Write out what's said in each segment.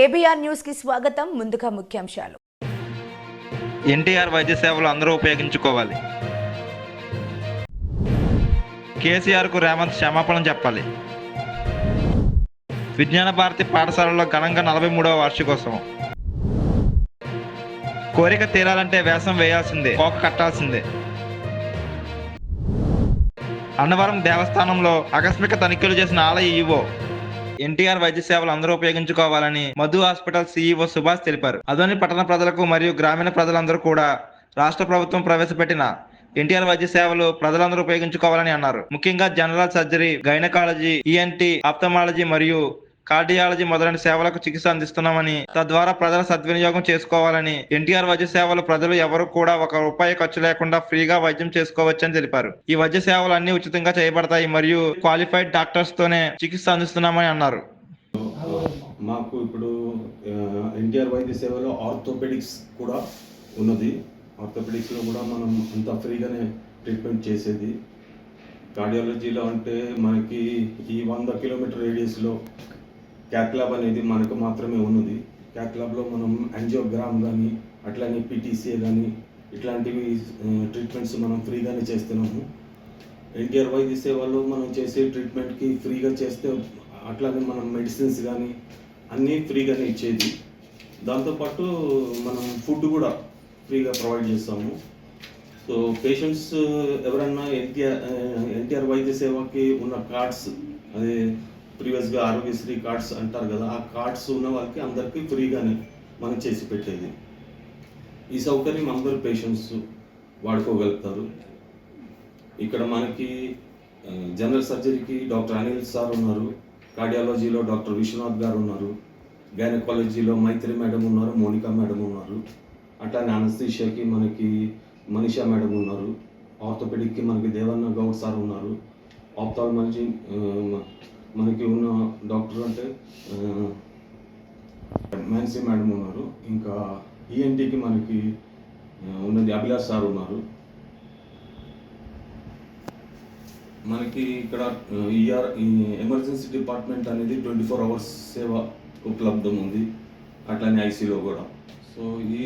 KBR news కి స్వాగతం. ముందుగా ముఖ్యాంశాలు. ఎన్టీఆర్ వైద్య సేవలు అందరూ ఉపయోగించుకోవాలి. కేసీఆర్కు రేవంత్ క్షమాపణ చెప్పాలి. విజ్ఞాన భారతి పాఠశాలలో ఘనంగా 43వ వార్షికోత్సవం. కోరిక తీరాలంటే వేషం వేయాల్సిందే, కోక కట్టాల్సిందే. అన్నవరం దేవస్థానంలో ఆకస్మిక తనిఖీలు చేసిన ఆలయ ఈవో. ఎన్టీఆర్ వైద్య సేవలు అందరూ ఉపయోగించుకోవాలని మధు హాస్పిటల్ సీఈఓ సుభాష్ తెలిపారు. అదోని పట్టణ ప్రజలకు మరియు గ్రామీణ ప్రజలందరూ కూడా రాష్ట్ర ప్రభుత్వం ప్రవేశపెట్టిన ఎన్టీఆర్ వైద్య సేవలు ప్రజలందరూ ఉపయోగించుకోవాలని అన్నారు. ముఖ్యంగా general surgery, gynaecology, ENT, ophthalmology మరియు కార్డియాలజీ మొదలైన సేవలకు చికిత్స అందిస్తున్నామని, తద్వారా ప్రజల సద్వినియోగం చేసుకోవాలని, ఎన్టీఆర్ వైద్య సేవలు ప్రజలు ఎవరు కూడా ₹1 ఖర్చు లేకుండా ఫ్రీగా వైద్యం చేసుకోవచ్చని తెలిపారు. ఈ వైద్య సేవలు అన్ని ఉచితంగా చేయబడతాయి మరియు క్వాలిఫైడ్ డాక్టర్స్ తోనే చికిత్స అందిస్తున్నామని అన్నారు. మాకు ఇప్పుడు ఎన్టీఆర్ వైద్య సేవలో ఆర్థోపెడిక్స్ కూడా ఉన్నది. ఆర్థోపెడిక్స్లో కూడా మనం అంతా ఫ్రీగానే ట్రీట్మెంట్ చేసేది. కార్డియాలజీలో అంటే మనకి ఈ 100 కిలోమీటర్ రేడియస్లో క్యాత్ ల్యాబ్ అనేది మనకు మాత్రమే ఉన్నది. క్యాత్ ల్యాబ్లో మనం యాంజియోగ్రామ్ కానీ అట్లానే పీటీసీఏ కానీ ఇట్లాంటివి ట్రీట్మెంట్స్ మనం ఫ్రీగానే చేస్తున్నాము. ఎన్టీఆర్ వైద్య సేవలో మనం చేసే ట్రీట్మెంట్కి ఫ్రీగా చేస్తే అట్లానే మనం మెడిసిన్స్ కానీ అన్నీ ఫ్రీగానే ఇచ్చేది. దాంతోపాటు మనం ఫుడ్ కూడా ఫ్రీగా ప్రొవైడ్ చేస్తాము. సో పేషెంట్స్ ఎవరన్నా ఎన్టీఆర్ వైద్య సేవకి ఉన్న కార్డ్స్, అదే ప్రీవియస్గా ఆరోగ్యశ్రీ కార్డ్స్ అంటారు కదా, ఆ కార్డ్స్ ఉన్న వాళ్ళకి అందరికీ ఫ్రీగానే మనం చేసి పెట్టేది. ఈ సౌకర్యం అందరూ పేషెంట్స్ వాడుకోగలుగుతారు. ఇక్కడ మనకి జనరల్ సర్జరీకి డాక్టర్ అనిల్ సార్ ఉన్నారు, కార్డియాలజీలో డాక్టర్ విశ్వనాథ్ గారు ఉన్నారు, గైనకాలజీలో మైత్రి మేడం ఉన్నారు, మోనికా మేడం ఉన్నారు, అట్లానే అనస్థీషియాకి మనకి మనీషా మేడం ఉన్నారు, ఆర్థోపెడిక్కి మనకి దేవన్న గౌడ్ సార్ ఉన్నారు, ఆప్థాల్మాలజీ మనకి ఉన్న డాక్టర్ అంటే మాన్సీ మేడం ఉన్నారు, ఇంకా ఈఎన్టీకి మనకి ఉన్నది అభిలాష్ సార్ ఉన్నారు. మనకి ఇక్కడ ఎమర్జెన్సీ డిపార్ట్మెంట్ అనేది 24 hours సేవ ఉపలబ్ధం ఉంది, అట్లానే ఐసీలో కూడా. సో ఈ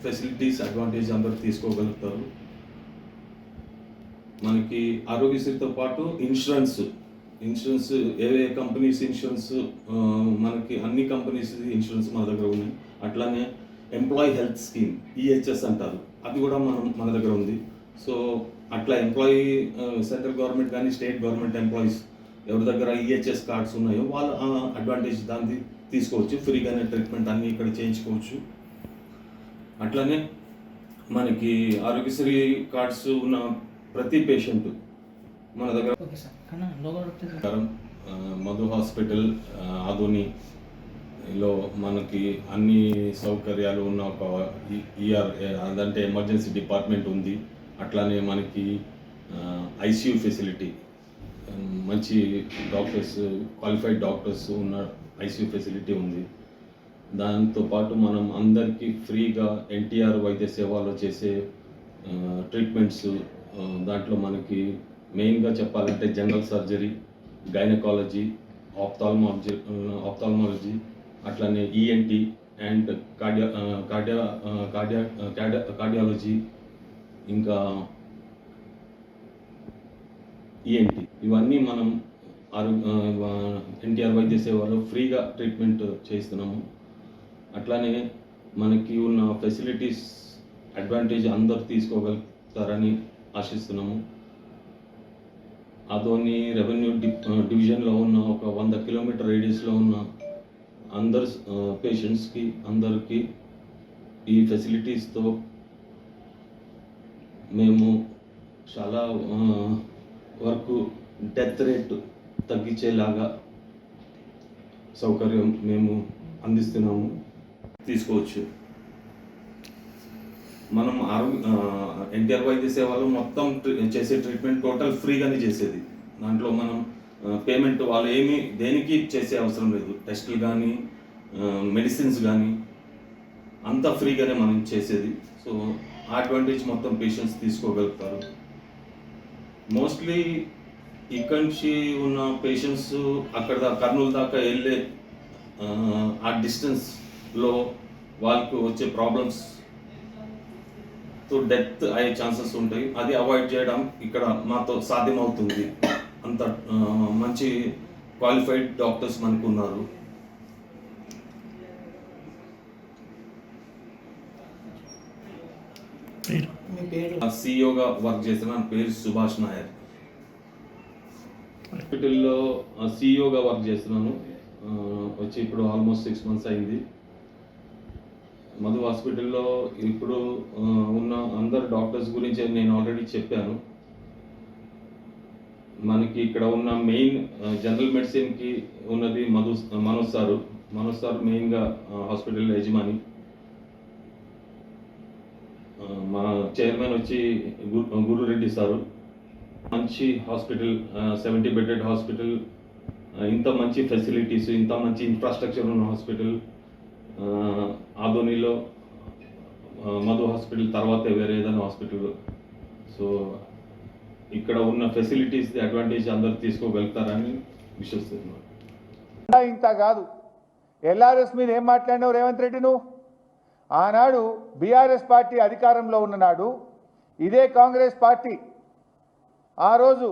ఫెసిలిటీస్ అడ్వాంటేజ్ అందరూ తీసుకోగలుగుతారు. మనకి ఆరోగ్యశ్రీతో పాటు ఇన్సూరెన్స్ ఏ కంపెనీస్ ఇన్సూరెన్స్, మనకి అన్ని కంపెనీస్ ఇన్సూరెన్స్ మన దగ్గర ఉన్నాయి. అట్లానే ఎంప్లాయీ హెల్త్ స్కీమ్, ఈహెచ్ఎస్ అంటారు, అది కూడా మన దగ్గర ఉంది. సో అట్లా ఎంప్లాయీ సెంట్రల్ గవర్నమెంట్ కానీ స్టేట్ గవర్నమెంట్ ఎంప్లాయీస్ ఎవరి దగ్గర ఈహెచ్ఎస్ కార్డ్స్ ఉన్నాయో వాళ్ళు అడ్వాంటేజ్ దాన్ని తీసుకోవచ్చు. ఫ్రీగానే ట్రీట్మెంట్ అన్నీ ఇక్కడ చేయించుకోవచ్చు. అట్లానే మనకి ఆరోగ్యశ్రీ కార్డ్స్ ఉన్న ప్రతి పేషెంట్ మన దగ్గర మధు హాస్పిటల్ ఆదోనిలో మనకి అన్ని సౌకర్యాలు ఉన్న ఒక అదంటే ఎమర్జెన్సీ డిపార్ట్మెంట్ ఉంది. అట్లానే మనకి ఐసీయూ ఫెసిలిటీ, మంచి డాక్టర్స్, క్వాలిఫైడ్ డాక్టర్స్ ఉన్న ఐసీయూ ఫెసిలిటీ ఉంది. దాంతోపాటు మనం అందరికీ ఫ్రీగా ఎన్టీఆర్ వైద్య సేవలో చేసే ట్రీట్మెంట్స్, దాంట్లో మనకి మెయిన్గా చెప్పాలంటే జనరల్ సర్జరీ, గైనకాలజీ, ఆప్థాల్మాలజీ, అట్లానే ఈఎన్టీ అండ్ కార్డియాలజీ, ఇంకా ఈఎన్టీ, ఇవన్నీ మనం ఎన్టీఆర్ వైద్య సేవలో ఫ్రీగా ట్రీట్మెంట్ చేస్తున్నాము. అట్లానే మనకి ఉన్న ఫెసిలిటీస్ అడ్వాంటేజ్ అందరూ తీసుకోగలుగుతారని ఆశిస్తున్నాము. అదోని రెవెన్యూ డివిజన్లో ఉన్న ఒక 100 కిలోమీటర్ రేడియస్లో ఉన్న అందరు పేషెంట్స్కి అందరికీ ఈ ఫెసిలిటీస్తో మేము చాలా వరకు డెత్ రేట్ తగ్గించేలాగా సౌకర్యం మేము అందిస్తున్నాము. తీసుకోవచ్చు. మనం ఎన్టీఆర్ వైద్య సేవలో మొత్తం చేసే ట్రీట్మెంట్ టోటల్ ఫ్రీగానే చేసేది. దాంట్లో మనం పేమెంట్ వాళ్ళు దేనికి చేసే అవసరం లేదు. టెస్టులు కానీ మెడిసిన్స్ కానీ అంతా ఫ్రీగానే మనం చేసేది. సో ఆ అడ్వాంటేజ్ మొత్తం పేషెంట్స్ తీసుకోగలుగుతారు. మోస్ట్లీ ఇక్కడి నుంచి ఉన్న పేషెంట్స్ అక్కడ కర్నూలు దాకా వెళ్ళే ఆ డిస్టెన్స్లో వాళ్ళకు వచ్చే ప్రాబ్లమ్స్ డెత్ అయ్యే ఛాన్సెస్ ఉంటాయి. అది అవాయిడ్ చేయడం ఇక్కడ మాతో సాధ్యమవుతుంది. అంత మంచి క్వాలిఫైడ్ డాక్టర్స్ మనకు ఉన్నారు. సిఇఓగా వర్క్ చేసిన నా పేరు సుభాష్ నాయర్. హాస్పిటల్లో సిఇఓగా వర్క్ చేస్తున్నాను. వచ్చి ఇప్పుడు ఆల్మోస్ట్ 6 months అయింది. మధు హాస్పిటల్లో ఇప్పుడు ఉన్న అందరు డాక్టర్స్ గురించి నేను ఆల్రెడీ చెప్పాను. మనకి ఇక్కడ ఉన్న మెయిన్ జనరల్ మెడిసిన్కి ఉన్నది మనోజ్ సార్ మెయిన్గా హాస్పిటల్ యజమాని. మా చైర్మన్ వచ్చి గురురెడ్డి సారు. మంచి హాస్పిటల్, 70 bedded హాస్పిటల్, ఇంత మంచి ఫెసిలిటీస్, ఇంత మంచి ఇన్ఫ్రాస్ట్రక్చర్ ఉన్న హాస్పిటల్ ఆదోనిలో మధు హాస్పిటల్ తర్వాత వేరే ఏదైనా హాస్పిటల్. సో ఇక్కడ ఉన్న ఫెసిలిటీస్ అడ్వాంటేజ్ అందరు తీసుకోగలుగుతారని విశ్వసిస్తున్నాను. ఇంత కాదు, ఎల్ఆర్ఎస్ మీద ఏం మాట్లాడినావు రేవంత్ రెడ్డి? నువ్వు ఆనాడు బీఆర్ఎస్ పార్టీ అధికారంలో ఉన్ననాడు ఇదే కాంగ్రెస్ పార్టీ ఆ రోజు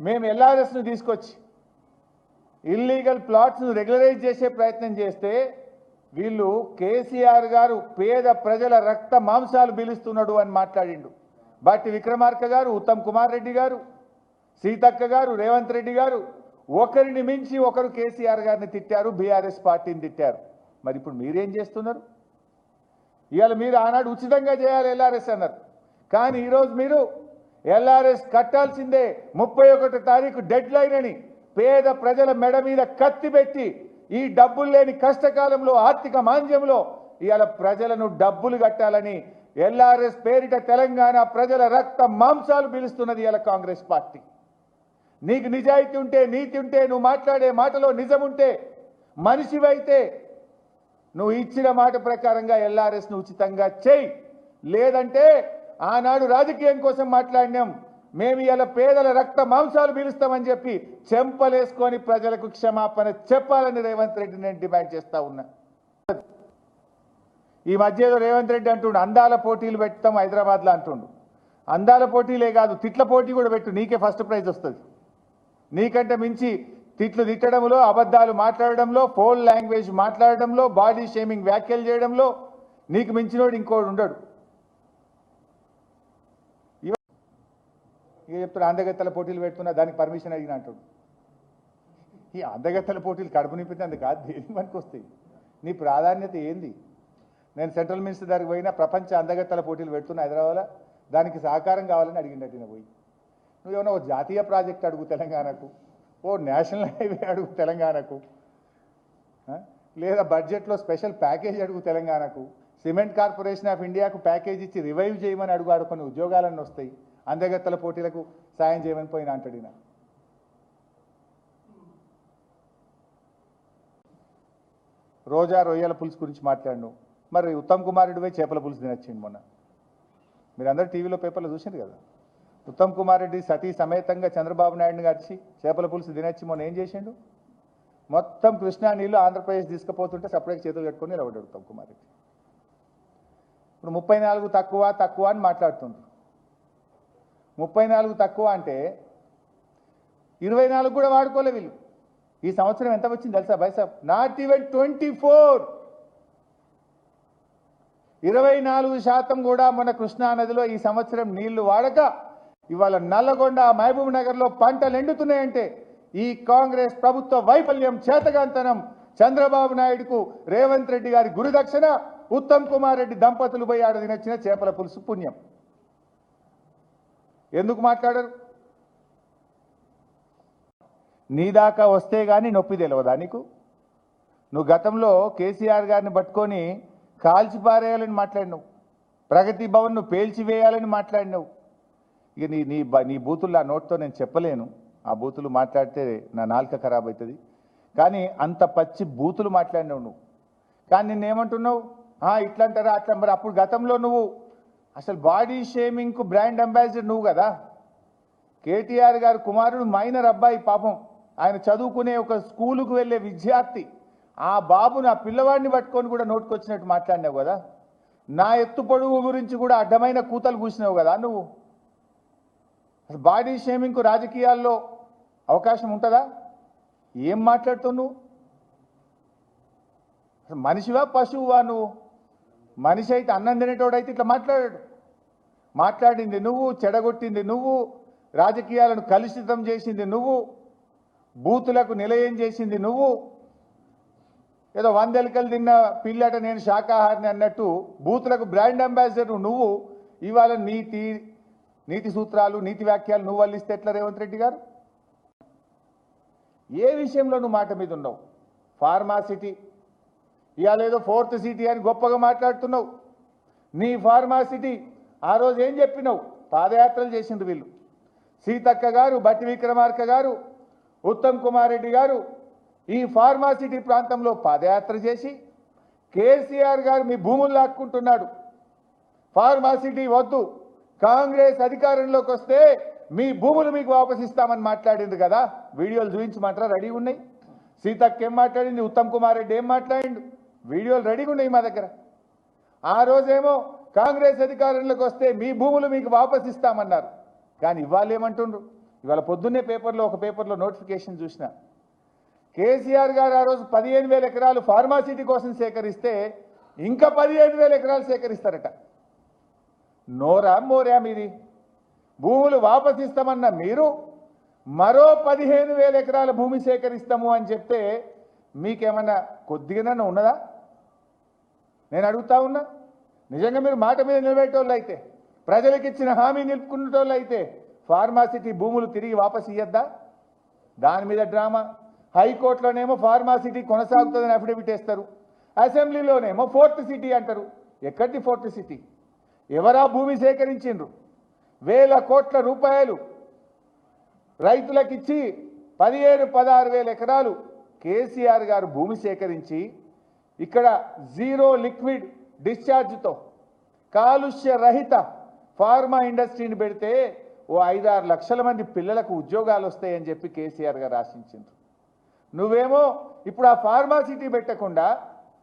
మేము ఎల్ఆర్ఎస్ను తీసుకొచ్చి ఇల్లీగల్ ప్లాట్స్ను రెగ్యులరైజ్ చేసే ప్రయత్నం చేస్తే వీళ్ళు కేసీఆర్ గారు పేద ప్రజల రక్త మాంసాలు పీలుస్తున్నాడు అని మాట్లాడిండు. బట్టి విక్రమార్క గారు, ఉత్తమ్ కుమార్ రెడ్డి గారు, సీతక్క గారు, రేవంత్ రెడ్డి గారు ఒకరిని మించి ఒకరు కేసీఆర్ గారిని తిట్టారు, బీఆర్ఎస్ పార్టీని తిట్టారు. మరి ఇప్పుడు మీరేం చేస్తున్నారు? ఇవాళ మీరు ఆనాడు ఉచితంగా చేయాలి ఎల్ఆర్ఎస్ అన్నారు, కానీ ఈరోజు మీరు ఎల్ఆర్ఎస్ కట్టాల్సిందే, 31వ తారీఖు డెడ్ లైన్ అని పేద ప్రజల మెడ మీద కత్తి పెట్టి ఈ డబ్బులు లేని కష్టకాలంలో ఆర్థిక మాంద్యంలో ఇవాళ ప్రజలను డబ్బులు కట్టాలని ఎల్ఆర్ఎస్ పేరిట తెలంగాణ ప్రజల రక్త మాంసాలు పీలుస్తున్నది ఇవాళ కాంగ్రెస్ పార్టీ. నీకు నిజాయితీ ఉంటే, నీతి ఉంటే, నువ్వు మాట్లాడే మాటలో నిజం ఉంటే, మనిషివైతే నువ్వు ఇచ్చిన మాట ప్రకారంగా ఎల్ఆర్ఎస్ను ఉచితంగా చేయి. లేదంటే ఆనాడు రాజకీయం కోసం మాట్లాడినాం, మేము ఇలా పేదల రక్త మాంసాలు పీలుస్తామని చెప్పి చెంపలేసుకొని ప్రజలకు క్షమాపణ చెప్పాలని రేవంత్ రెడ్డి నేను డిమాండ్ చేస్తా ఉన్నా. ఈ మధ్య ఏదో రేవంత్ రెడ్డి అంటుండు అందాల పోటీలు పెడతాం హైదరాబాద్లో అంటుండు. అందాల పోటీలే కాదు, తిట్ల పోటీ కూడా పెట్టు, నీకే ఫస్ట్ ప్రైజ్ వస్తుంది. నీకంటే మించి తిట్లు తిట్టడంలో, అబద్ధాలు మాట్లాడడంలో, ఫోల్ లాంగ్వేజ్ మాట్లాడడంలో, బాడీ షేమింగ్ వ్యాఖ్యలు చేయడంలో నీకు మించినోడు ఇంకోడు ఉండడు. ఇక చెప్తాడు అందగత్తెల పోటీలు పెడుతున్నా, దానికి పర్మిషన్ అడిగిన అంటాడు. ఈ అందగత్తెల పోటీలు కడుపు నింపితే కాదు, దేనికి మనకు వస్తాయి? నీ ప్రాధాన్యత ఏంది? నేను సెంట్రల్ మినిస్టర్ దగ్గరికి పోయినా ప్రపంచ అందగత్తెల పోటీలు పెడుతున్నా హైదరాబాద్లో, దానికి సహకారం కావాలని అడిగినట్టు నేను పోయి. నువ్వేమన్నా ఓ జాతీయ ప్రాజెక్ట్ అడుగు తెలంగాణకు, ఓ నేషనల్ హైవే అడుగు తెలంగాణకు, లేదా బడ్జెట్లో స్పెషల్ ప్యాకేజ్ అడుగు తెలంగాణకు, సిమెంట్ కార్పొరేషన్ ఆఫ్ ఇండియాకు ప్యాకేజ్ ఇచ్చి రివైవ్ చేయమని అడుగు, కొన్ని ఉద్యోగాలన్నీ వస్తాయి. అందగత్తెల పోటీలకు సాయం చేయమని పోయినా అంటాడు. రోజా రొయ్యల పులుసు గురించి మాట్లాడు. మరి ఉత్తమ్ కుమార్ రెడ్డి పోయి చేపల పులుసు తినొచ్చింది మొన్న. మీరందరూ టీవీలో పేపర్లో చూసింది కదా. ఉత్తమ్ కుమార్ రెడ్డి సతీ సమేతంగా చంద్రబాబు నాయుడిని కలిసి చేపల పులుసు తినొచ్చి మొన్న ఏం చేసిండు? మొత్తం కృష్ణా నీళ్ళు ఆంధ్రప్రదేశ్ తీసుకుపోతుంటే సపరేట్ చేతులు కట్టుకొని నిలబడ్డాడు ఉత్తమ్ కుమార్ రెడ్డి. ఇప్పుడు 34 తక్కువ అని మాట్లాడుతుండ్రు. 34 తక్కువ అంటే 24 కూడా వాడుకోలే వీళ్ళు. ఈ సంవత్సరం ఎంత వచ్చింది తెలుసా బైసాబ్? Not even 24. 24% కూడా మన కృష్ణా నదిలో ఈ సంవత్సరం నీళ్లు వాడక ఇవాళ నల్లగొండ, మహబూబ్ నగర్లో పంటలు ఎండుతున్నాయంటే ఈ కాంగ్రెస్ ప్రభుత్వ వైఫల్యం, చేతగాంతనం, చంద్రబాబు నాయుడుకు రేవంత్ రెడ్డి గారి గురుదక్షిణ, ఉత్తమ్ కుమార్ రెడ్డి దంపతులు పోయి ఆడ తినొచ్చిన చేపల పులుసు పుణ్యం. ఎందుకు మాట్లాడరు? నీ దాకా వస్తే కానీ నొప్పి తెలియదా నీకు? నువ్వు గతంలో కేసీఆర్ గారిని పట్టుకొని కాల్చిపారేయాలని మాట్లాడినావు, ప్రగతి భవన్ను పేల్చివేయాలని మాట్లాడినావు. ఇక నీ బూతులు ఆ నోట్తో నేను చెప్పలేను. ఆ బూతులు మాట్లాడితే నా నాలుక ఖరాబ్ అవుతుంది. కానీ అంత పచ్చి బూతులు మాట్లాడినావు నువ్వు. కానీ నిన్నేమంటున్నావు? ఇట్లా అంటారా అట్లా. మరి అప్పుడు గతంలో నువ్వు అసలు బాడీ షేమింగ్కు బ్రాండ్ అంబాసిడర్ నువ్వు కదా. కేటీఆర్ గారు కుమారుడు మైనర్ అబ్బాయి, పాపం ఆయన చదువుకునే ఒక స్కూలుకు వెళ్ళే విద్యార్థి ఆ బాబు నా పిల్లవాడిని పట్టుకొని కూడా నోటుకొచ్చినట్టు మాట్లాడినావు కదా. నా ఎత్తు పొడుగు గురించి కూడా అడ్డమైన కూతలు కూసినావు కదా నువ్వు. అసలు బాడీ షేమింగ్కు రాజకీయాల్లో అవకాశం ఉంటుందా? ఏం మాట్లాడుతావు నువ్వు? అసలు మనిషివా పశువువా నువ్వు? మనిషి అయితే అన్నం తినేటోడైతే ఇట్లా మాట్లాడాడు. మాట్లాడింది నువ్వు, చెడగొట్టింది నువ్వు, రాజకీయాలను కలుషితం చేసింది నువ్వు, బూతులకు నిలయం చేసింది నువ్వు. ఏదో 100 ఎలుకలు తిన్న పిల్లట నేను శాకాహారిని అన్నట్టు బూతులకు బ్రాండ్ అంబాసిడర్ నువ్వు. ఇవాళ నీతి సూత్రాలు, నీతి వ్యాఖ్యలు నువ్వు వల్లిస్తే ఎట్లా రేవంత్ రెడ్డి గారు? ఏ విషయంలో నువ్వు మాట మీద ఉన్నావు? ఫార్మాసిటీ ఇవాళ ఏదో 4th సిటీ అని గొప్పగా మాట్లాడుతున్నావు. నీ ఫార్మాసిటీ ఆ రోజు ఏం చెప్పినావు? పాదయాత్రలు చేసిండ్రు వీళ్ళు. సీతక్క గారు, బట్టి విక్రమార్క గారు, ఉత్తమ్ కుమార్ రెడ్డి గారు ఈ ఫార్మాసిటీ ప్రాంతంలో పాదయాత్ర చేసి కేసీఆర్ గారు మీ భూములు లాక్కుంటున్నాడు, ఫార్మాసిటీ వద్దు, కాంగ్రెస్ అధికారంలోకి వస్తే మీ భూములు మీకు వాపసిస్తామని మాట్లాడింది కదా. వీడియోలు చూపించమంటారా? రెడీ ఉన్నాయి. సీతక్క ఏం మాట్లాడింది, ఉత్తమ్ కుమార్ రెడ్డి ఏం మాట్లాడిండు, వీడియోలు రెడీగా ఉన్నాయి మా దగ్గర. ఆ రోజేమో కాంగ్రెస్ అధికారంలోకి వస్తే మీ భూములు మీకు వాపసిస్తామన్నారు. కానీ ఇవాళ ఏమంటుండ్రు? ఇవాళ పొద్దున్నే ఒక పేపర్లో నోటిఫికేషన్ చూసిన, కేసీఆర్ గారు ఆ రోజు 15,000 ఎకరాలు ఫార్మాసిటీ కోసం సేకరిస్తే ఇంకా 15,000 ఎకరాలు సేకరిస్తారట. నోరా మోరా మీది? భూములు వాపసిస్తామన్న మీరు మరో 15,000 ఎకరాల భూమి సేకరిస్తాము అని చెప్తే మీకేమన్నా కొద్దిగానన్నా ఉన్నదా? నేను అడుగుతా ఉన్నా. నిజంగా మీరు మాట మీద నిలబెట్టేవాళ్ళు అయితే, ప్రజలకు ఇచ్చిన హామీ నిలుపుకునేటోళ్ళు అయితే ఫార్మాసిటీ భూములు తిరిగి వాపసు ఇయ్యద్దా? దాని మీద డ్రామా. హైకోర్టులోనేమో ఫార్మాసిటీ కొనసాగుతుందని అఫిడవిట్ వేస్తారు, అసెంబ్లీలోనేమో 4th సిటీ అంటారు. ఎక్కడి 4th సిటీ? ఎవరా భూమి సేకరించిండ్రు? వేల కోట్ల రూపాయలు రైతులకిచ్చి 15,000-16,000 ఎకరాలు కేసీఆర్ గారు భూమి సేకరించి ఇక్కడ జీరో లిక్విడ్ డిశ్చార్జ్తో కాలుష్య రహిత ఫార్మా ఇండస్ట్రీని పెడితే ఓ 5-6 లక్షల మంది పిల్లలకు ఉద్యోగాలు వస్తాయని చెప్పి కేసీఆర్ గారు ఆశించిండ్రు. నువ్వేమో ఇప్పుడు ఆ ఫార్మాసిటీ పెట్టకుండా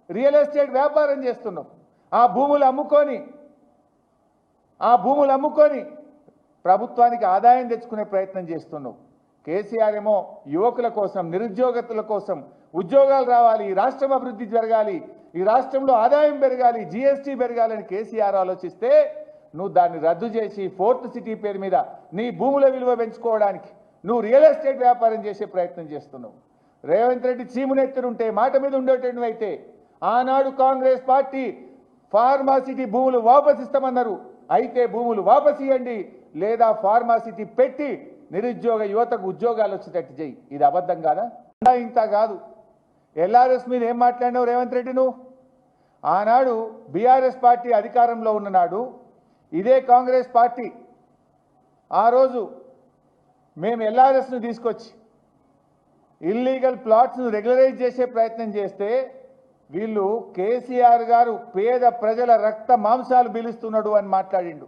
రియల్ ఎస్టేట్ వ్యాపారం చేస్తున్నావు. ఆ భూములు అమ్ముకొని ప్రభుత్వానికి ఆదాయం తెచ్చుకునే ప్రయత్నం చేస్తున్నావు. కేసీఆర్ ఏమో యువకుల కోసం, నిరుద్యోగతుల కోసం ఉద్యోగాలు రావాలి, ఈ రాష్ట్రం అభివృద్ధి జరగాలి, ఈ రాష్ట్రంలో ఆదాయం పెరగాలి, జీఎస్టీ పెరగాలని కేసీఆర్ ఆలోచిస్తే నువ్వు దాన్ని రద్దు చేసి 4th సిటీ పేరు మీద నీ భూముల విలువ పెంచుకోవడానికి నువ్వు రియల్ ఎస్టేట్ వ్యాపారం చేసే ప్రయత్నం చేస్తున్నావు. రేవంత్ రెడ్డి చీమునెత్తునుంటే, మాట మీద ఉండేటట్టు అయితే ఆనాడు కాంగ్రెస్ పార్టీ ఫార్మాసిటీ భూములు వాపసిస్తామన్నారు. అయితే భూములు వాపసు ఇవ్వండి, లేదా ఫార్మాసిటీ పెట్టి నిరుద్యోగ యువతకు ఉద్యోగాలు వచ్చేటట్టు చెయ్యి. ఇది అబద్ధం కాదా? ఇంత కాదు. ఎల్ఆర్ఎస్ మీద ఏం మాట్లాడినావు రేవంత్ రెడ్డి నువ్వు? ఆనాడు బీఆర్ఎస్ పార్టీ అధికారంలో ఉన్ననాడు ఇదే కాంగ్రెస్ పార్టీ ఆ రోజు మేము ఎల్ఆర్ఎస్ను తీసుకొచ్చి ఇల్లీగల్ ప్లాట్స్ను రెగ్యులరైజ్ చేసే ప్రయత్నం చేస్తే వీళ్ళు కేసీఆర్ గారు పేద ప్రజల రక్త మాంసాలు పీలుస్తున్నాడు అని మాట్లాడిండు.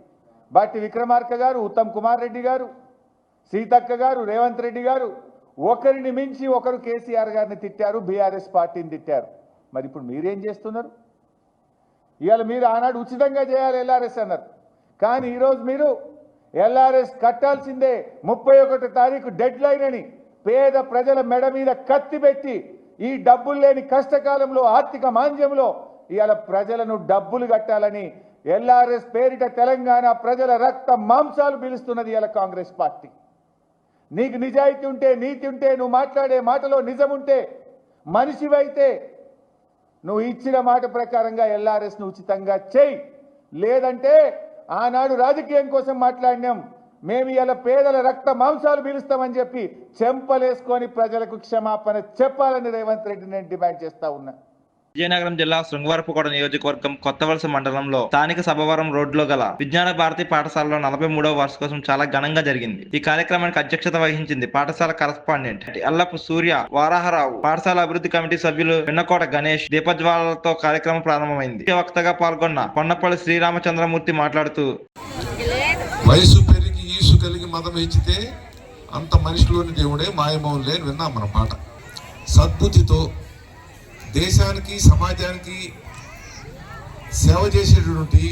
బట్టి విక్రమార్క గారు, ఉత్తమ్ కుమార్ రెడ్డి గారు, సీతక్క గారు, రేవంత్ రెడ్డి గారు ఒకరిని మించి ఒకరు కేసీఆర్ గారిని తిట్టారు, బీఆర్ఎస్ పార్టీని తిట్టారు. మరి ఇప్పుడు మీరేం చేస్తున్నారు? ఇవాళ మీరు ఆనాడు ఉచితంగా చేయాలి ఎల్ఆర్ఎస్ అన్నారు, కానీ ఈరోజు మీరు ఎల్ఆర్ఎస్ కట్టాల్సిందే, 31వ తారీఖు డెడ్ లైన్ అని పేద ప్రజల మెడ మీద కత్తి పెట్టి ఈ డబ్బులు లేని కష్టకాలంలో, ఆర్థిక మాంద్యంలో ఇవాళ ప్రజలను డబ్బులు కట్టాలని ఎల్ఆర్ఎస్ పేరిట తెలంగాణ ప్రజల రక్త మాంసాలు పీలుస్తున్నది ఇవాళ కాంగ్రెస్ పార్టీ. నీకు నిజాయితీ ఉంటే, నీతి ఉంటే, నువ్వు మాట్లాడే మాటలో నిజం ఉంటే, మనిషివైతే నువ్వు ఇచ్చిన మాట ప్రకారంగా ఎల్ఆర్ఎస్ను ఉచితంగా చేయి. లేదంటే ఆనాడు రాజకీయం కోసం మాట్లాడినాం, మేము ఇలా పేదల రక్త మాంసాలు పీలుస్తామని చెప్పి చెంపలేసుకొని ప్రజలకు క్షమాపణ చెప్పాలని రేవంత్ రెడ్డి నేను డిమాండ్ చేస్తా ఉన్నా. విజయనగరం జిల్లా శృంగవరపుకోట నియోజకవర్గం కొత్తవలస మండలంలో స్థానిక సభవరం రోడ్లో గల విజ్ఞాన భారతి పాఠశాలలో 43వ వార్షికోత్సవం చాలా ఘనంగా జరిగింది. ఈ కార్యక్రమానికి అధ్యక్షత వహించింది పాఠశాల కరస్పాండెంట్ అల్లపు సూర్య వారాహరావు. పాఠశాల అభివృద్ధి కమిటీ సభ్యులు పిన్నకోట గణేష్ దీపజ్వాలతో కార్యక్రమం ప్రారంభమైంది. ముఖ్య వక్తగా పాల్గొన్న కొండపల్లి శ్రీరామచంద్రమూర్తి మాట్లాడుతూ, వయసు పెరిగి ఈసు కలిగి మదం హెచ్చితే అంత మనిషిలోని దేవుడే మాయమౌలే అని విన్నాం మన పాట. సద్బుద్ధితో దేశానికి సమాజానికి సేవ చేసేటటువంటి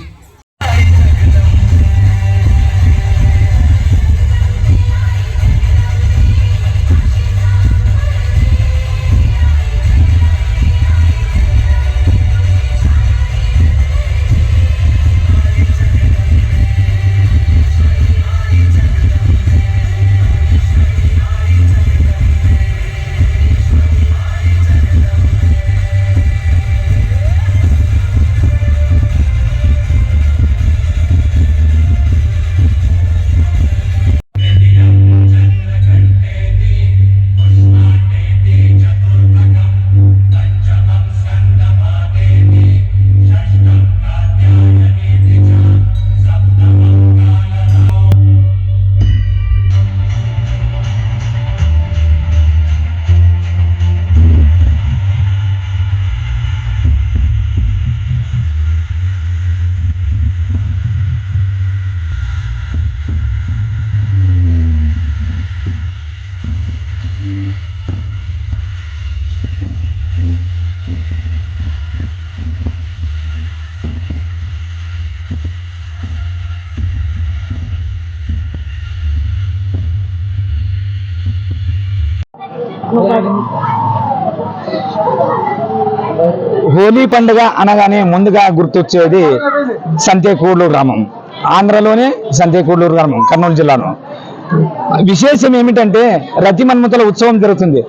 హోలీ పండుగ అనగానే ముందుగా గుర్తొచ్చేది సంతేకూడూరు గ్రామం. ఆంధ్రలోనే సంతేకూడూరు గ్రామం, కర్నూలు జిల్లాలో. విశేషం ఏమిటంటే రతి మన్మథుల ఉత్సవం జరుగుతుంది.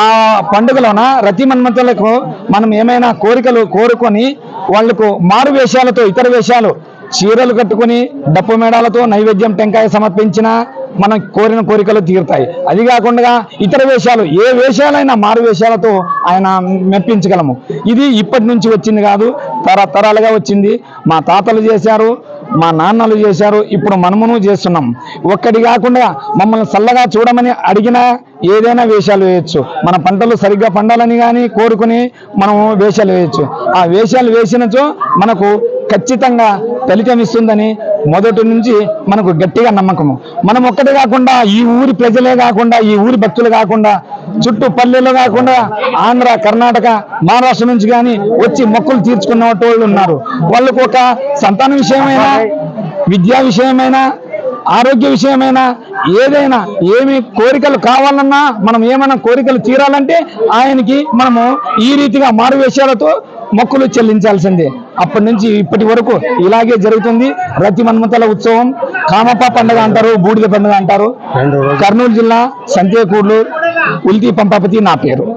ఆ పండుగలోన రతి మన్మథులకు మనం ఏమైనా కోరికలు కోరుకొని వాళ్లకు మారు వేషాలతో, ఇతర వేషాలు, చీరలు కట్టుకుని డప్పు మేళాలతో నైవేద్యం టెంకాయ సమర్పించినా మనం కోరిన కోరికలు తీరుతాయి. అది కాకుండా ఇతర వేషాలు, ఏ వేషాలైనా మారు వేషాలతో ఆయన మెప్పించగలము. ఇది ఇప్పటి నుంచి వచ్చింది కాదు, తరతరాలుగా వచ్చింది. మా తాతలు చేశారు, మా నాన్నలు చేశారు, ఇప్పుడు మనమును చేస్తున్నాం. ఒక్కటి కాకుండా మమ్మల్ని చల్లగా చూడమని అడిగినా ఏదైనా వేషాలు వేయచ్చు. మన పంటలు సరిగ్గా పండాలని కానీ కోరుకుని మనము వేషాలు వేయచ్చు. ఆ వేషాలు వేసినచో మనకు ఖచ్చితంగా ఫలితం ఇస్తుందని మొదటి నుంచి మనకు గట్టిగా నమ్మకము. మనం ఒక్కటే కాకుండా ఈ ఊరి ప్రజలే కాకుండా, ఈ ఊరి భక్తులు కాకుండా, చుట్టూ పల్లెలు కాకుండా ఆంధ్ర, కర్ణాటక, మహారాష్ట్ర నుంచి కానీ వచ్చి మొక్కులు తీర్చుకున్న వాళ్ళు ఉన్నారు. వాళ్ళకు ఒక సంతాన విషయమైనా, విద్యా విషయమైనా, ఆరోగ్య విషయమైనా, ఏదైనా ఏమి కోరికలు కావాలన్నా, మనం ఏమైనా కోరికలు తీరాలంటే ఆయనకి మనము ఈ రీతిగా మారు వేషాలతో మొక్కులు చెల్లించాల్సిందే. అప్పటి నుంచి ఇప్పటి వరకు ఇలాగే జరుగుతుంది. రతి మన్మథుల ఉత్సవం కామప్ప పండుగ అంటారు, బూడిద పండుగ అంటారు. కర్నూలు జిల్లా సంతేకూడూరు, ఉల్తి పంపాపతి నా పేరు.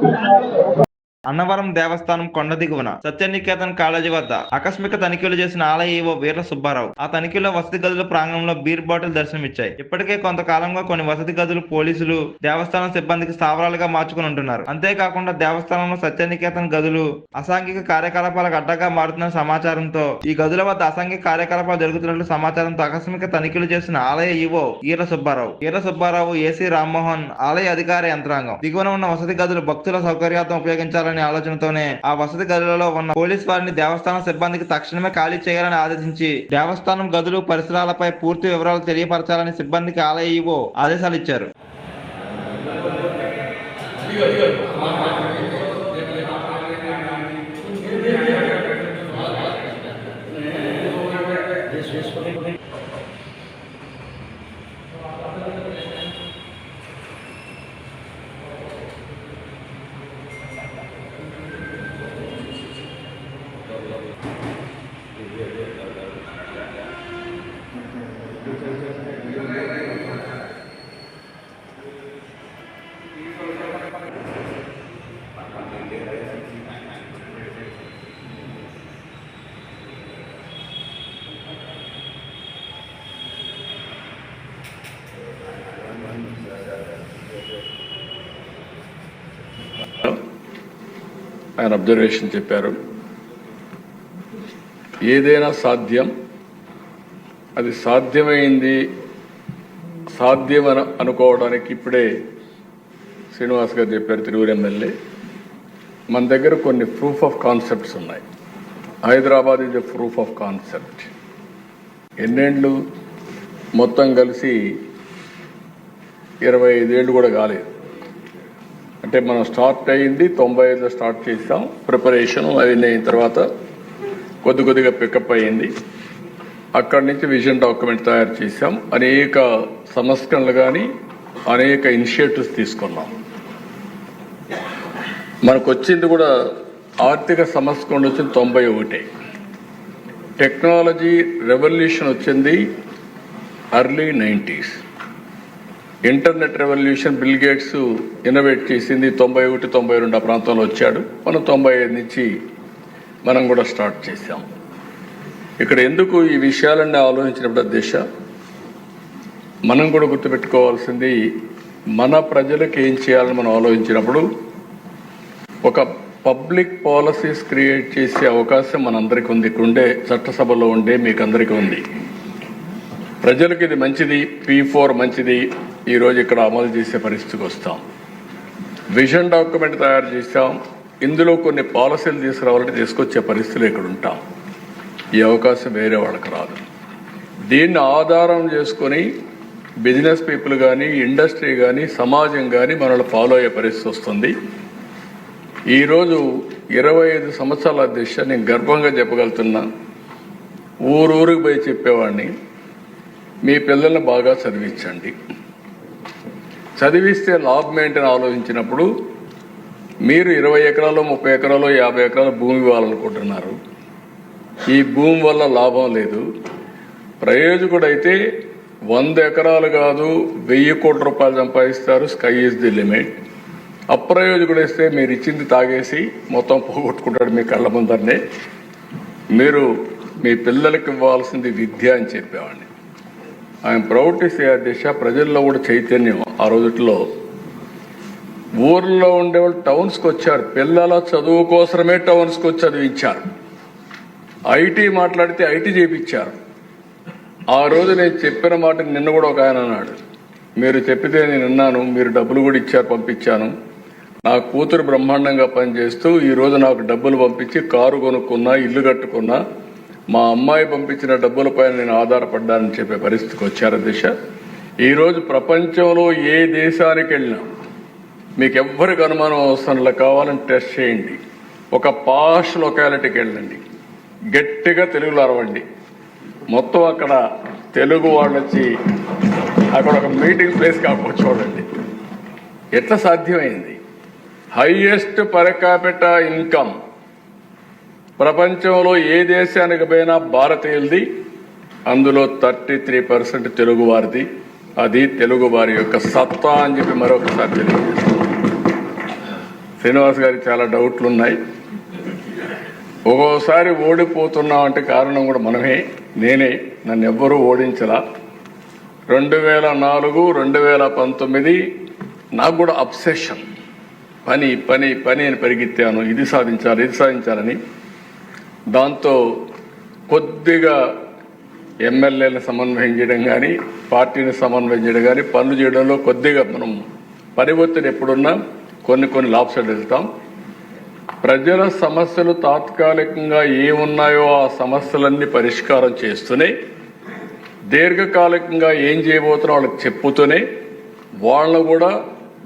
అన్నవరం దేవస్థానం కొండ దిగువన సత్యనికేతన్ కాలేజీ వద్ద ఆకస్మిక తనిఖీలు చేసిన ఆలయ ఈవో వీర్ల సుబ్బారావు. ఆ తనిఖీలో వసతి గదుల ప్రాంగణంలో బీర్ బాటిల్ దర్శనమిచ్చాయి. ఇప్పటికే కొంతకాలంగా కొన్ని వసతి గదులు పోలీసులు, దేవస్థానం సిబ్బందికి స్థావరాలుగా మార్చుకుని ఉంటున్నారు. అంతేకాకుండా దేవస్థానంలో సత్యనికేతన్ గదులు అసాంఘిక కార్యకలాపాలకు అడ్డగా మారుతున్న సమాచారంతో ఈ గదుల వద్ద అసాంఘిక కార్యకలాపాలు జరుగుతున్నట్లు సమాచారంతో ఆకస్మిక తనిఖీలు చేసిన ఆలయ ఈవో వీర్ల సుబ్బారావు, ఏసీ రామ్మోహన్, ఆలయ అధికార యంత్రాంగం దిగువన ఉన్న వసతి గదులు భక్తుల సౌకర్యార్థం ఉపయోగించాలని ఆలోచనతోనే ఆ వసతి గదులలో ఉన్న పోలీస్ వారిని దేవస్థానం సిబ్బందికి తక్షణమే ఖాళీ చేయాలని ఆదేశించి దేవస్థానం గదులు పరిసరాలపై పూర్తి వివరాలు తెలియపరచాలని సిబ్బందికి ఆలయ ఈవో ఆదేశాలు ఇచ్చారు. ఆయన అబ్జర్వేషన్ చెప్పారు. ఏదైనా సాధ్యం, అది సాధ్యమైంది సాధ్యమని అనుకోవడానికి ఇప్పుడే శ్రీనివాస్ గారు చెప్పారు, తిరువురు ఎమ్మెల్యే. మన దగ్గర కొన్ని ప్రూఫ్ ఆఫ్ కాన్సెప్ట్స్ ఉన్నాయి. Hyderabad is a proof of concept. ఎన్నేళ్ళు మొత్తం కలిసి 25 ఏళ్ళు కూడా కాలేదు. అంటే మనం స్టార్ట్ అయ్యింది 95లో స్టార్ట్ చేసాం. ప్రిపరేషన్ అవన్నీ అయిన తర్వాత కొద్దిగా పికప్ అయ్యింది. అక్కడి నుంచి విజన్ డాక్యుమెంట్ తయారు చేసాం. అనేక సంస్కరణలు కానీ అనేక ఇనిషియేటివ్స్ తీసుకున్నాం. మనకు వచ్చింది కూడా ఆర్థిక సంస్కరణ వచ్చింది 91. టెక్నాలజీ రెవల్యూషన్ వచ్చింది early 90s. Internet revolution bill gates innovate చేసింది 91, 92 ఆ ప్రాంతంలో వచ్చాడు. మనం 95 నుంచి మనం కూడా స్టార్ట్ చేసాం. ఇక్కడ ఎందుకు ఈ విషయాలన్నీ ఆలోచించినప్పుడు దిశ మనం కూడా గుర్తుపెట్టుకోవాల్సింది, మన ప్రజలకు ఏం చేయాలని మనం ఆలోచించినప్పుడు ఒక పబ్లిక్ పాలసీస్ క్రియేట్ చేసే అవకాశం మనందరికీ ఉంది. ఇక్కడ ఉండే చట్టసభలో ఉండే మీకు అందరికీ ఉంది. ప్రజలకు ఇది మంచిది, P4 మంచిది, ఈరోజు ఇక్కడ అమలు చేసే పరిస్థితికి వస్తాం. విజన్ డాక్యుమెంట్ తయారు చేసాం. ఇందులో కొన్ని పాలసీలు తీసుకురావాలంటే తీసుకొచ్చే పరిస్థితులు ఇక్కడ ఉంటాం. ఈ అవకాశం వేరే వాళ్ళకి రాదు. దీన్ని ఆధారం చేసుకొని బిజినెస్ పీపుల్ కానీ, ఇండస్ట్రీ కానీ, సమాజం కానీ మనల్ని ఫాలో అయ్యే పరిస్థితి వస్తుంది. ఈరోజు 25 సంవత్సరాల దిశ నేను గర్వంగా చెప్పగలుగుతున్నా. ఊరూరికి పోయి చెప్పేవాడిని, మీ పిల్లల్ని బాగా చదివించండి. చదివిస్తే లాభం ఏంటని ఆలోచించినప్పుడు మీరు 20 ఎకరాలు, 30 ఎకరాలు, 50 ఎకరాలు భూమి ఇవ్వాలనుకుంటున్నారు. ఈ భూమి వల్ల లాభం లేదు. ప్రయోజకుడైతే 100 ఎకరాలు కాదు 1000 కోట్ల రూపాయలు సంపాదిస్తారు. Sky is the limit. అప్రయోజకుడు ఇస్తే మీరు ఇచ్చింది తాగేసి మొత్తం పోగొట్టుకుంటాడు మీ కళ్ళ ముందరనే. మీరు మీ పిల్లలకి ఇవ్వాల్సింది విద్య అని చెప్పేవాడిని. ఐఎమ్ ప్రౌడ్ టు సే దిశ ప్రజల్లో కూడా చైతన్యం ఆ రోజుల్లో. ఊర్లో ఉండేవాళ్ళు టౌన్స్కి వచ్చారు. పిల్లల చదువు కోసమే టౌన్స్కి వచ్చి చదివించారు. ఐటీ మాట్లాడితే ఐటీ చేయించారు. ఆ రోజు నేను చెప్పిన మాట నిన్న కూడా ఒక ఆయన అన్నాడు, మీరు చెప్పితే నేను విన్నాను, మీరు డబ్బులు కూడా ఇచ్చారు, పంపించాను. నా కూతురు బ్రహ్మాండంగా పనిచేస్తూ ఈరోజు నాకు డబ్బులు పంపించి కారు కొనుక్కున్నా, ఇల్లు కట్టుకున్నా, మా అమ్మాయి పంపించిన డబ్బులపైన నేను ఆధారపడ్డానని చెప్పే పరిస్థితికి వచ్చారు దిశ. ఈరోజు ప్రపంచంలో ఏ దేశానికి వెళ్ళినా మీకు ఎవ్వరికి అనుమానం అవసరంలో కావాలని టెస్ట్ చేయండి. ఒక పాష్ లొకాలిటీకి వెళ్ళండి, గట్టిగా తెలుగులో అరవండి. మొత్తం అక్కడ తెలుగు వాళ్ళు వచ్చి అక్కడ ఒక మీటింగ్ ప్లేస్ కాకపోతే చూడండి ఎట్లా సాధ్యమైంది. హైయెస్ట్ పర్ క్యాపిటా ఇన్కమ్ ప్రపంచంలో ఏ దేశానికి పోయినా భారతీయులది. అందులో 33% తెలుగు వారిది. అది తెలుగు వారి యొక్క సత్తా అని చెప్పి మరొకసారి తెలియజేస్తాను. శ్రీనివాస్ గారికి చాలా డౌట్లు ఉన్నాయి. ఒక్కోసారి ఓడిపోతున్నాం అంటే కారణం కూడా మనమే, నేనే. నన్ను ఎవ్వరూ ఓడించలా. 2004, 2019 నాకు కూడా అబ్సెషన్. పని పని పని అని పరిగెత్తాను. ఇది సాధించాలి, ఇది సాధించాలని. దాంతో కొద్దిగా ఎమ్మెల్యేలను సమన్వయం చేయడం కానీ, పార్టీని సమన్వయం చేయడం కానీ, పనులు చేయడంలో కొద్దిగా మనం పరివర్తన ఎప్పుడున్నా కొన్ని లాభసాలు వెళ్తాం. ప్రజల సమస్యలు తాత్కాలికంగా ఏమున్నాయో ఆ సమస్యలన్నీ పరిష్కారం చేస్తూనే, దీర్ఘకాలికంగా ఏం చేయబోతున్నా వాళ్ళకి చెప్పుతూనే వాళ్ళను కూడా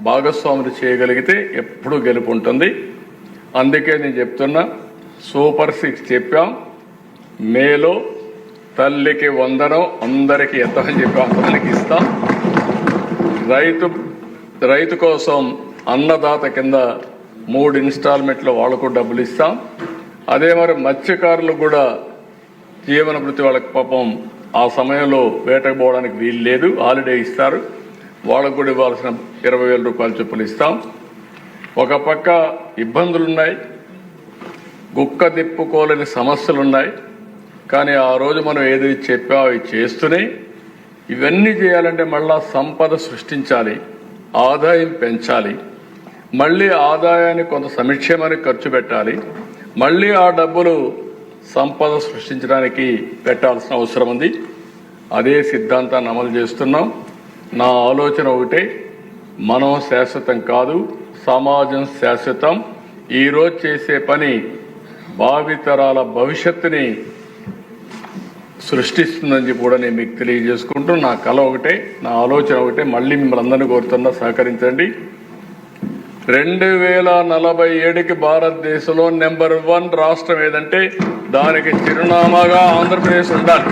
భాగస్వాములు చేయగలిగితే ఎప్పుడూ గెలుపు ఉంటుంది. అందుకే నేను చెప్తున్నా, సూపర్ 6 చెప్పాం. మేలో తల్లికి వందనం అందరికీ ఎత్తమని చెప్పాం, అందరికి ఇస్తాం. రైతు కోసం అన్నదాత కింద 3 ఇన్స్టాల్మెంట్లో వాళ్ళకు డబ్బులు ఇస్తాం. అదే మరి మత్స్యకారులకు కూడా జీవన వృత్తి, వాళ్ళకి పాపం ఆ సమయంలో వేటకు పోవడానికి వీలు లేదు, హాలిడే ఇస్తారు. వాళ్ళకు కూడా ఇవ్వాల్సిన 20,000 రూపాయల చొప్పులు ఇస్తాం. ఒక పక్క ఇబ్బందులున్నాయి, గుక్క తిప్పుకోలేని సమస్యలున్నాయి. కానీ ఆ రోజు మనం ఏదైతే చెప్పామో అవి చేస్తూనే ఇవన్నీ చేయాలంటే మళ్ళా సంపద సృష్టించాలి, ఆదాయం పెంచాలి, మళ్ళీ ఆదాయాన్ని కొంత సంక్షేమానికి ఖర్చు పెట్టాలి, మళ్ళీ ఆ డబ్బులు సంపద సృష్టించడానికి పెట్టాల్సిన అవసరం ఉంది. అదే సిద్ధాంతాన్ని అమలు చేస్తున్నాం. నా ఆలోచన ఒకటే, మనం శాశ్వతం కాదు, సమాజం శాశ్వతం. ఈరోజు చేసే పని భావితరాల భవిష్యత్తుని సృష్టిస్తుందని చెప్పి కూడా నేను మీకు తెలియజేసుకుంటూ, నా కళ ఒకటే, నా ఆలోచన ఒకటే. మళ్ళీ మిమ్మల్ని అందరినీ కోరుతున్నా, సహకరించండి. 2047కి భారతదేశంలో నెంబర్ 1 రాష్ట్రం ఏదంటే దానికి చిరునామాగా ఆంధ్రప్రదేశ్ ఉండాలి.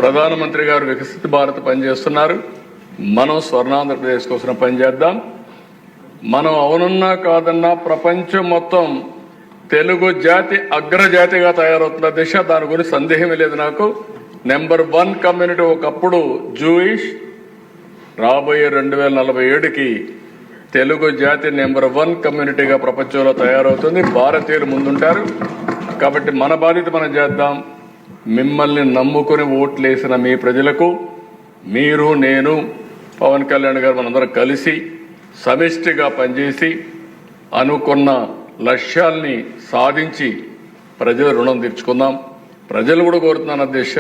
ప్రధానమంత్రి గారు వికసిత భారత్ పనిచేస్తున్నారు. మనం స్వర్ణాంధ్రప్రదేశ్ కోసం పనిచేద్దాం. మనం అవునన్నా కాదన్నా ప్రపంచం మొత్తం తెలుగు జాతి అగ్రజాతిగా తయారవుతున్న దిశ, దాని గురించి సందేహమే లేదు నాకు. నెంబర్ 1 కమ్యూనిటీ ఒకప్పుడు జూయిష్, రాబోయే 2047కి తెలుగు జాతి నెంబర్ 1 కమ్యూనిటీగా ప్రపంచంలో తయారవుతుంది. భారతీయులు ముందుంటారు. కాబట్టి మన బాధ్యత మనం చేద్దాం. మిమ్మల్ని నమ్ముకుని ఓట్లేసిన మీ ప్రజలకు మీరు, నేను, పవన్ కళ్యాణ్ గారు మనందరం కలిసి సమిష్టిగా పనిచేసి అనుకున్న లక్ష్యాల్ని సాధించి ప్రజల రుణం తీర్చుకుందాం. ప్రజలు కూడా కోరుతున్నాను అధ్యక్ష,